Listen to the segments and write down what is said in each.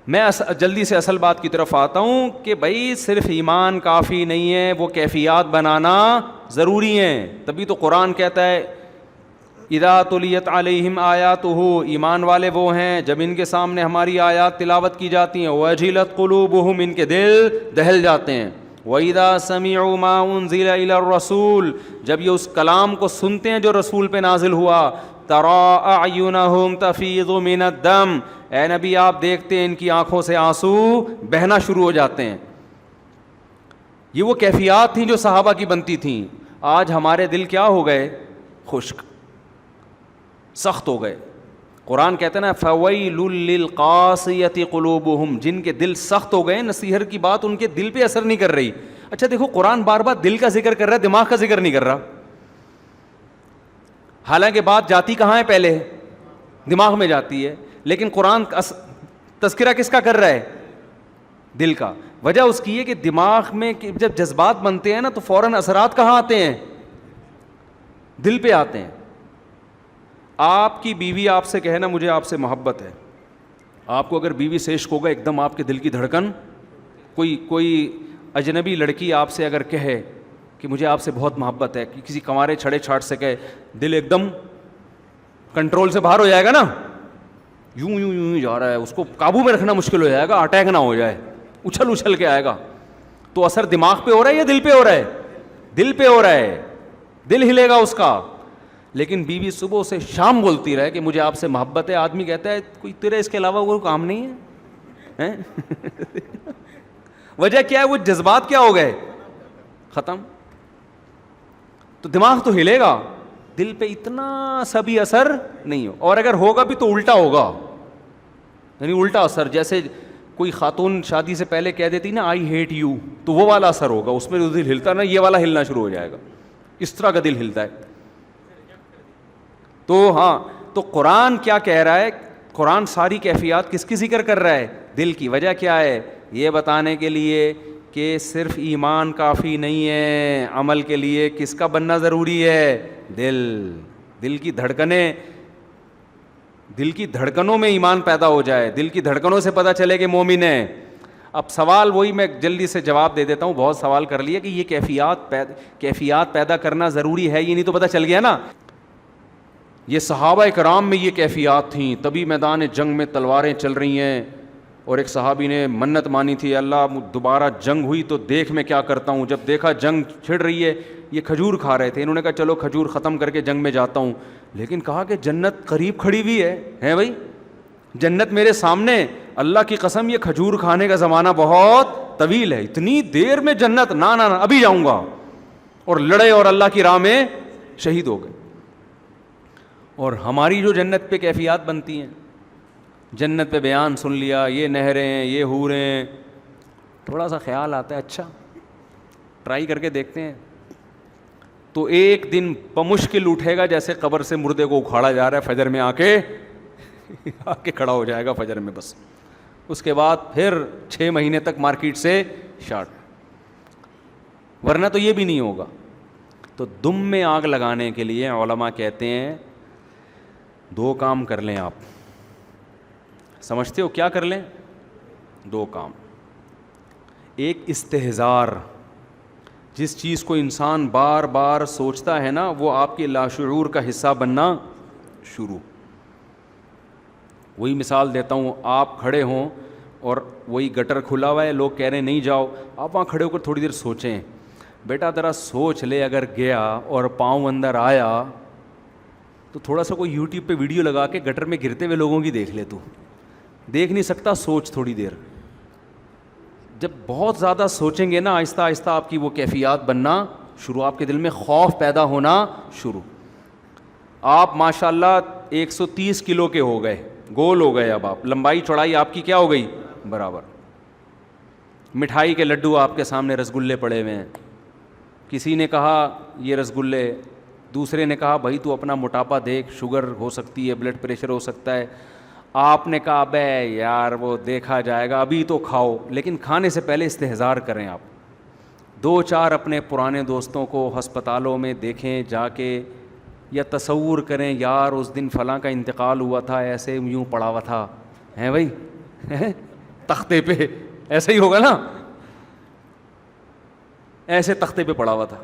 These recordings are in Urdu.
میں جلدی سے اصل بات کی طرف آتا ہوں کہ بھائی صرف ایمان کافی نہیں ہے، وہ کیفیات بنانا ضروری ہیں. تبھی تو قرآن کہتا ہے اذا تلیت علیہم آیاتہ، ایمان والے وہ ہیں جب ان کے سامنے ہماری آیات تلاوت کی جاتی ہیں، وجلت قلوبہم، ان کے دل دہل جاتے ہیں. وَإِذَا سَمِعُوا مَا أُنزِلَ إِلَى الرَّسُولِ، جب یہ اس کلام کو سنتے ہیں جو رسول پہ نازل ہوا، تَرَىٰ أَعْيُنَهُمْ تَفِيضُ مِنَ الدَّمْ، اے نبی آپ دیکھتے ہیں ان کی آنکھوں سے آنسو بہنا شروع ہو جاتے ہیں. یہ وہ کیفیات تھیں جو صحابہ کی بنتی تھیں. آج ہمارے دل کیا ہو گئے؟ خشک، سخت ہو گئے. قرآن کہتے ہیں نا فَوَيْلٌ لِّلْقَاسِيَةِ قُلُوبُهُمْ، جن کے دل سخت ہو گئے، نصیحت کی بات ان کے دل پہ اثر نہیں کر رہی. اچھا دیکھو، قرآن بار بار دل کا ذکر کر رہا ہے، دماغ کا ذکر نہیں کر رہا. حالانکہ بات جاتی کہاں ہے؟ پہلے دماغ میں جاتی ہے. لیکن قرآن تذکرہ کس کا کر رہا ہے؟ دل کا. وجہ اس کی ہے کہ دماغ میں جب جذبات بنتے ہیں نا تو فوراً اثرات کہاں آتے ہیں؟ دل پہ آتے ہیں. آپ کی بیوی آپ سے کہے نا مجھے آپ سے محبت ہے، آپ کو اگر بیوی سے عشق ہوگا، ایک دم آپ کے دل کی دھڑکن، کوئی اجنبی لڑکی آپ سے اگر کہے کہ مجھے آپ سے بہت محبت ہے، کسی کنوارے چھڑے چھاٹ سے کہے، دل ایک دم کنٹرول سے باہر ہو جائے گا نا، یوں یوں یوں جا رہا ہے، اس کو قابو میں رکھنا مشکل ہو جائے گا، اٹیک نہ ہو جائے، اچھل اچھل کے آئے گا. تو اثر دماغ پہ ہو رہا ہے یا دل پہ ہو رہا ہے؟ دل پہ ہو رہا ہے، دل ہلے گا اس کا. لیکن بیوی صبح سے شام بولتی رہے کہ مجھے آپ سے محبت ہے، آدمی کہتا ہے کوئی تیرے اس کے علاوہ کوئی کام نہیں ہے. وجہ کیا ہے؟ وہ جذبات کیا ہو گئے؟ ختم. تو دماغ تو ہلے گا، دل پہ اتنا سا بھی اثر نہیں ہو. اور اگر ہوگا بھی تو الٹا ہوگا، یعنی الٹا اثر. جیسے کوئی خاتون شادی سے پہلے کہہ دیتی نا آئی ہیٹ یو، تو وہ والا اثر ہوگا، اس میں جو دل ہلتا نا یہ والا ہلنا شروع ہو جائے گا. اس طرح کا دل ہلتا ہے. تو ہاں، تو قرآن کیا کہہ رہا ہے؟ قرآن ساری کیفیات کس کی ذکر کر رہا ہے؟ دل کی. وجہ کیا ہے؟ یہ بتانے کے لیے کہ صرف ایمان کافی نہیں ہے، عمل کے لیے کس کا بننا ضروری ہے؟ دل کی دھڑکنیں، دل کی دھڑکنوں میں ایمان پیدا ہو جائے، دل کی دھڑکنوں سے پتہ چلے کہ مومن ہے. اب سوال وہی میں جلدی سے جواب دے دیتا ہوں، بہت سوال کر لیا کہ یہ کیفیات پیدا کرنا ضروری ہے، یہ نہیں تو پتہ چل گیا نا. یہ صحابہ کرام میں یہ کیفیات تھیں، تبھی میدان جنگ میں تلواریں چل رہی ہیں. اور ایک صحابی نے منت مانی تھی، اللہ دوبارہ جنگ ہوئی تو دیکھ میں کیا کرتا ہوں. جب دیکھا جنگ چھڑ رہی ہے، یہ کھجور کھا رہے تھے، انہوں نے کہا چلو کھجور ختم کر کے جنگ میں جاتا ہوں. لیکن کہا کہ جنت قریب کھڑی ہوئی ہے بھائی، جنت میرے سامنے، اللہ کی قسم یہ کھجور کھانے کا زمانہ بہت طویل ہے، اتنی دیر میں جنت، نہ ابھی جاؤں گا. اور لڑے اور اللہ کی راہ میں شہید ہو گئے. اور ہماری جو جنت پہ کیفیات بنتی ہیں، جنت پہ بیان سن لیا، یہ نہریں، یہ حوریں، تھوڑا سا خیال آتا ہے اچھا ٹرائی کر کے دیکھتے ہیں. تو ایک دن بمشکل اٹھے گا جیسے قبر سے مردے کو اکھاڑا جا رہا ہے، فجر میں آ کے کھڑا ہو جائے گا فجر میں. بس اس کے بعد پھر 6 مہینے تک مارکیٹ سے شارٹ، ورنہ تو یہ بھی نہیں ہوگا. تو دم میں آگ لگانے کے لیے علماء کہتے ہیں 2 کام کر لیں. آپ سمجھتے ہو کیا کر لیں؟ 2 کام. ایک استحضار، جس چیز کو انسان بار بار سوچتا ہے نا وہ آپ کے لاشعور کا حصہ بننا شروع. وہی مثال دیتا ہوں، آپ کھڑے ہوں اور وہی گٹر کھلا ہوا ہے، لوگ کہہ رہے ہیں نہیں جاؤ، آپ وہاں کھڑے ہو کر تھوڑی دیر سوچیں، بیٹا ذرا سوچ لے، اگر گیا اور پاؤں اندر آیا تو تھوڑا سا کوئی یوٹیوب پہ ویڈیو لگا کے گٹر میں گرتے ہوئے لوگوں کی دیکھ لے. تو دیکھ نہیں سکتا، سوچ تھوڑی دیر. جب بہت زیادہ سوچیں گے نا، آہستہ آہستہ آپ کی وہ کیفیات بننا شروع، آپ کے دل میں خوف پیدا ہونا شروع. آپ ماشاءاللہ 130 کلو کے ہو گئے، گول ہو گئے، اب آپ لمبائی چوڑائی آپ کی کیا ہو گئی؟ برابر. مٹھائی کے لڈو آپ کے سامنے رسگلے پڑے ہوئے ہیں. کسی نے کہا یہ رسگلے، دوسرے نے کہا بھائی تو اپنا موٹاپا دیکھ، شوگر ہو سکتی ہے، بلڈ پریشر ہو سکتا ہے. آپ نے کہا بے یار وہ دیکھا جائے گا، ابھی تو کھاؤ. لیکن کھانے سے پہلے استحضار کریں. آپ 2-4 اپنے پرانے دوستوں کو ہسپتالوں میں دیکھیں جا کے، یا تصور کریں یار اس دن فلاں کا انتقال ہوا تھا، ایسے یوں پڑا ہوا تھا، ہیں بھائی تختے پہ، ایسا ہی ہوگا نا، ایسے تختے پہ پڑا ہوا تھا،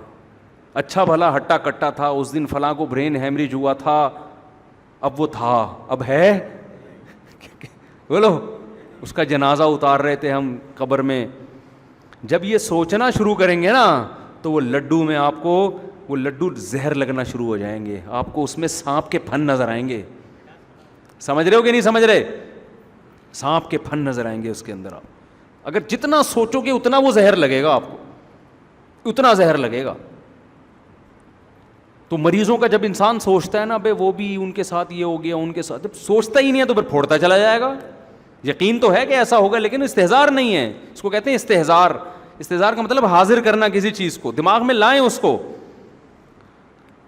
اچھا بھلا ہٹا کٹا تھا، اس دن فلاں کو برین ہیمریج ہوا تھا، اب وہ تھا، اب ہے، بولو، اس کا جنازہ اتار رہے تھے ہم قبر میں. جب یہ سوچنا شروع کریں گے نا تو وہ لڈو میں آپ کو وہ لڈو زہر لگنا شروع ہو جائیں گے، آپ کو اس میں سانپ کے پھن نظر آئیں گے. سمجھ رہے ہو کہ نہیں سمجھ رہے؟ سانپ کے پھن نظر آئیں گے اس کے اندر. آپ اگر جتنا سوچو گے اتنا وہ زہر لگے گا آپ کو، اتنا زہر لگے گا. تو مریضوں کا جب انسان سوچتا ہے نا بھائی وہ بھی ان کے ساتھ یہ ہو گیا، ان کے ساتھ، جب سوچتا ہی نہیں ہے تو پھر پھوڑتا چلا جائے گا. یقین تو ہے کہ ایسا ہوگا لیکن استحضار نہیں ہے، اس کو کہتے ہیں استحضار. استحضار کا مطلب حاضر کرنا کسی چیز کو، دماغ میں لائیں اس کو.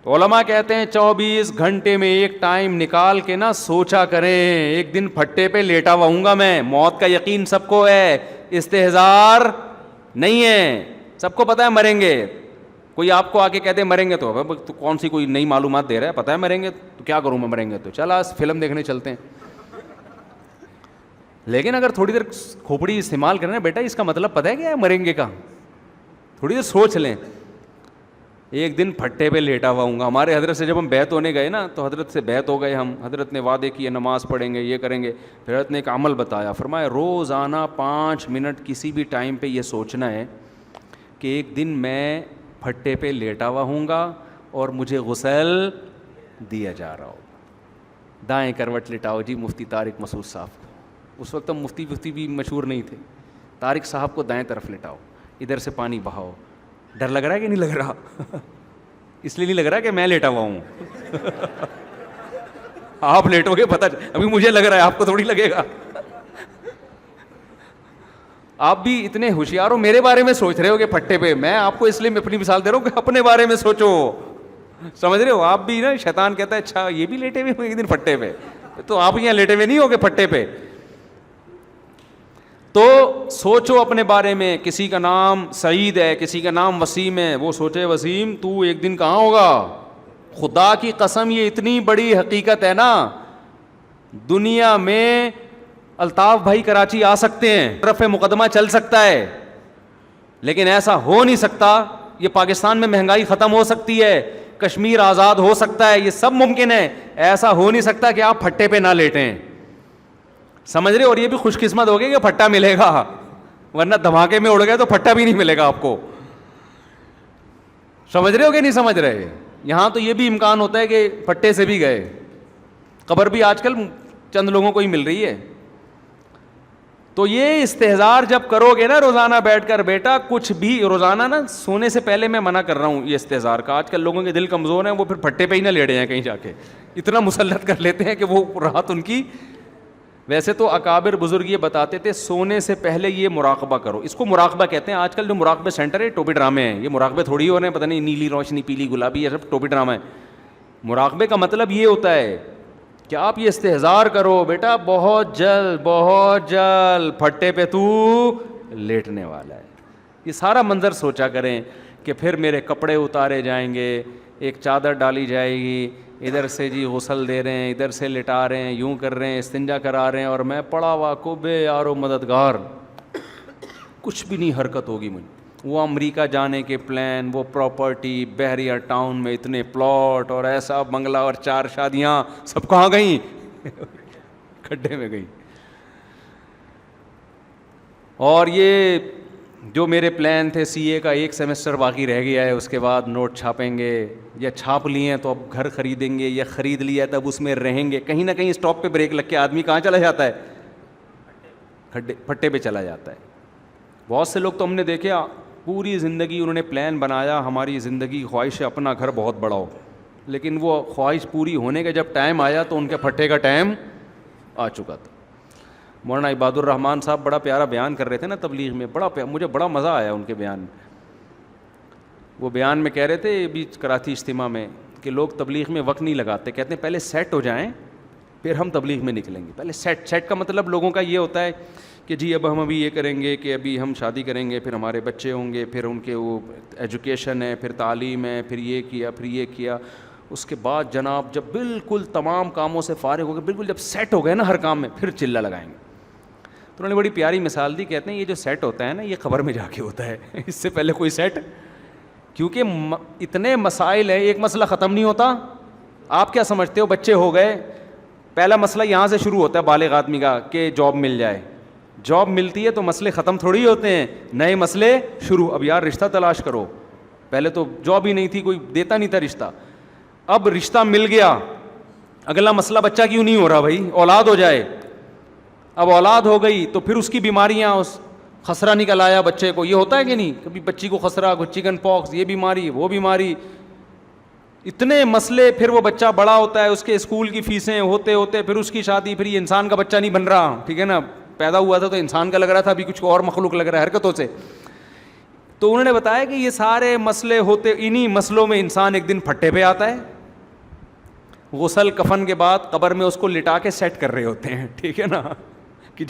تو علماء کہتے ہیں 24 گھنٹے میں ایک ٹائم نکال کے نا سوچا کریں، ایک دن پھٹے پہ لیٹا ہوا ہوں گا میں. موت کا یقین سب کو ہے، استحضار نہیں ہے. سب کو پتا ہے مریں گے. کوئی آپ کو آ کے کہتے ہیں مریں گے تو کون سی کوئی نئی معلومات دے رہا ہے، پتہ ہے مریں گے تو کیا کروں میں مریں گے تو، چلا فلم دیکھنے چلتے ہیں. لیکن اگر تھوڑی دیر کھوپڑی استعمال کریں نا بیٹا، اس کا مطلب پتہ ہے کیا ہے مریں گے کا، تھوڑی دیر سوچ لیں. ایک دن پھٹے پہ لیٹا ہوا ہوں گا. ہمارے حضرت سے جب ہم بیعت ہونے گئے نا تو حضرت سے بیعت ہو گئے ہم، حضرت نے وعدے کیے نماز پڑھیں گے، یہ کریں گے. پھر حضرت نے ایک عمل بتایا، فرمایا روزانہ 5 منٹ کسی بھی ٹائم پہ یہ سوچنا ہے کہ ایک دن میں پھٹے پہ لیٹا ہوا ہوں گا اور مجھے غسل دیا جا رہا ہوگا. دائیں کروٹ لٹاؤ جی مفتی طارق مسعود صاحب کو. اس وقت مفتی بھی مشہور نہیں تھے. طارق صاحب کو دائیں طرف لٹاؤ، ادھر سے پانی بہاؤ. ڈر لگ رہا ہے کہ نہیں لگ رہا؟ اس لیے نہیں لگ رہا کہ میں لیٹا ہوا ہوں. آپ لیٹو گے پتہ، ابھی مجھے لگ رہا ہے، آپ کو تھوڑی لگے گا. آپ بھی اتنے ہوشیار ہو، میرے بارے میں سوچ رہے ہو کہ پھٹے پہ. میں آپ کو اس لیے اپنی مثال دے رہا ہوں کہ اپنے بارے میں سوچو. سمجھ رہے ہو؟ آپ بھی نا، شیطان کہتا ہے اچھا یہ بھی لیٹے ہوئے ہوں ایک دن پھٹے پہ، تو آپ یہاں لیٹے ہوئے نہیں ہو گے پھٹے پہ. تو سوچو اپنے بارے میں. کسی کا نام سعید ہے، کسی کا نام وسیم ہے، وہ سوچے وسیم تو ایک دن کہاں ہوگا. خدا کی قسم یہ اتنی بڑی حقیقت ہے نا، دنیا میں الطاف بھائی کراچی آ سکتے ہیں، رفع مقدمہ چل سکتا ہے، لیکن ایسا ہو نہیں سکتا. یہ پاکستان میں مہنگائی ختم ہو سکتی ہے، کشمیر آزاد ہو سکتا ہے، یہ سب ممکن ہے. ایسا ہو نہیں سکتا کہ آپ پھٹے پہ نہ لیٹیں. سمجھ رہے؟ اور یہ بھی خوش قسمت ہوگی کہ پھٹا ملے گا، ورنہ دھماکے میں اڑ گئے تو پھٹا بھی نہیں ملے گا آپ کو. سمجھ رہے ہو کہ نہیں سمجھ رہے؟ یہاں تو یہ بھی امکان ہوتا ہے کہ پھٹے سے بھی گئے. قبر بھی آج کل چند لوگوں کو ہی مل رہی ہے. تو یہ استحضار جب کرو گے نا روزانہ بیٹھ کر، بیٹا کچھ بھی روزانہ نا سونے سے پہلے میں منع کر رہا ہوں یہ استحضار کا. آج کل لوگوں کے دل کمزور ہیں، وہ پھر پھٹے پہ ہی نہ لیٹے ہیں کہیں جا کے، اتنا مسلط کر لیتے ہیں کہ وہ رات ان کی. ویسے تو اکابر بزرگ یہ بتاتے تھے سونے سے پہلے یہ مراقبہ کرو. اس کو مراقبہ کہتے ہیں. آج کل جو مراقبے سینٹر ہے ٹوپی ڈرامے ہیں، یہ مراقبے تھوڑی ہو رہے ہیں، پتہ نہیں نیلی روشنی پیلی گلابی، یہ سب ٹوپی ڈرامہ ہے. مراقبے کا مطلب یہ ہوتا ہے کہ آپ یہ استحضار کرو، بیٹا بہت جلد پھٹے پہ تو لیٹنے والا ہے. یہ سارا منظر سوچا کریں کہ پھر میرے کپڑے اتارے جائیں گے، ایک چادر ڈالی جائے گی، ادھر سے جی غسل دے رہے ہیں، ادھر سے لٹا رہے ہیں، یوں کر رہے ہیں، استنجا کرا رہے ہیں، اور میں پڑا ہوا کو بے یارو مددگار، کچھ بھی نہیں حرکت ہوگی مجھے. وہ امریکہ جانے کے پلان، وہ پراپرٹی، بحریہ ٹاؤن میں اتنے پلاٹ اور ایسا بنگلہ اور 4 شادیاں، سب کہاں گئیں؟ کھڈے میں گئیں. اور یہ جو میرے پلان تھے سی اے کا، 1 سیمسٹر باقی رہ گیا ہے، اس کے بعد نوٹ چھاپیں گے، یا چھاپ لیے ہیں تو اب گھر خریدیں گے، یا خرید لیا تب اس میں رہیں گے. کہیں نہ کہیں اسٹاپ پہ بریک لگ کے آدمی کہاں چلا جاتا ہے؟ پھٹے پہ چلا جاتا ہے. بہت سے لوگ تو ہم نے دیکھے پوری زندگی انہوں نے پلان بنایا، ہماری زندگی خواہش ہے اپنا گھر بہت بڑا ہو، لیکن وہ خواہش پوری ہونے کا جب ٹائم آیا تو ان کے پھٹے کا ٹائم آ چکا تھا. مولانا عباد الرحمان صاحب بڑا پیارا بیان کر رہے تھے نا تبلیغ میں، مجھے بڑا مزہ آیا ان کے بیان میں. وہ بیان میں کہہ رہے تھے بھی کراچی اجتماع میں کہ لوگ تبلیغ میں وقت نہیں لگاتے، کہتے ہیں پہلے سیٹ ہو جائیں پھر ہم تبلیغ میں نکلیں گے. پہلے سیٹ کا مطلب لوگوں کا یہ ہوتا ہے کہ جی اب ہم ابھی یہ کریں گے کہ ابھی ہم شادی کریں گے، پھر ہمارے بچے ہوں گے، پھر ان کے وہ ایجوکیشن ہے، پھر تعلیم ہے، پھر یہ کیا، پھر یہ کیا. اس کے بعد جناب جب بالکل تمام کاموں سے فارغ ہو گئے، بالکل جب سیٹ ہو گئے نا ہر کام میں، پھر چلہ لگائیں گے. انہوں نے بڑی پیاری مثال دی, کہتے ہیں یہ جو سیٹ ہوتا ہے نا یہ قبر میں جا کے ہوتا ہے, اس سے پہلے کوئی سیٹ, کیونکہ اتنے مسائل ہیں, ایک مسئلہ ختم نہیں ہوتا. آپ کیا سمجھتے ہو, بچے ہو گئے, پہلا مسئلہ یہاں سے شروع ہوتا ہے بالغ آدمی کا کہ جاب مل جائے, جاب ملتی ہے تو مسئلے ختم تھوڑی ہوتے ہیں, نئے مسئلے شروع. اب یار رشتہ تلاش کرو, پہلے تو جاب ہی نہیں تھی, کوئی دیتا نہیں تھا رشتہ, اب رشتہ مل گیا, اگلا مسئلہ بچہ کیوں نہیں ہو رہا بھائی, اولاد ہو جائے. اب اولاد ہو گئی تو پھر اس کی بیماریاں, اس خسرہ نکل آیا بچے کو, یہ ہوتا ہے کہ نہیں, کبھی بچی کو خسرہ, کوئی چکن پاکس, یہ بیماری وہ بیماری, اتنے مسئلے. پھر وہ بچہ بڑا ہوتا ہے, اس کے اسکول کی فیسیں ہوتے ہوتے پھر اس کی شادی, پھر یہ انسان کا بچہ نہیں بن رہا, ٹھیک ہے نا, پیدا ہوا تھا تو انسان کا لگ رہا تھا, ابھی کچھ اور مخلوق لگ رہا ہے حرکتوں سے. تو انہوں نے بتایا کہ یہ سارے مسئلے ہوتے, انہی مسئلوں میں انسان ایک دن پھٹے پہ آتا ہے, غسل کفن کے بعد قبر میں اس کو لٹا کے سیٹ کر رہے ہوتے ہیں, ٹھیک ہے نا, کہ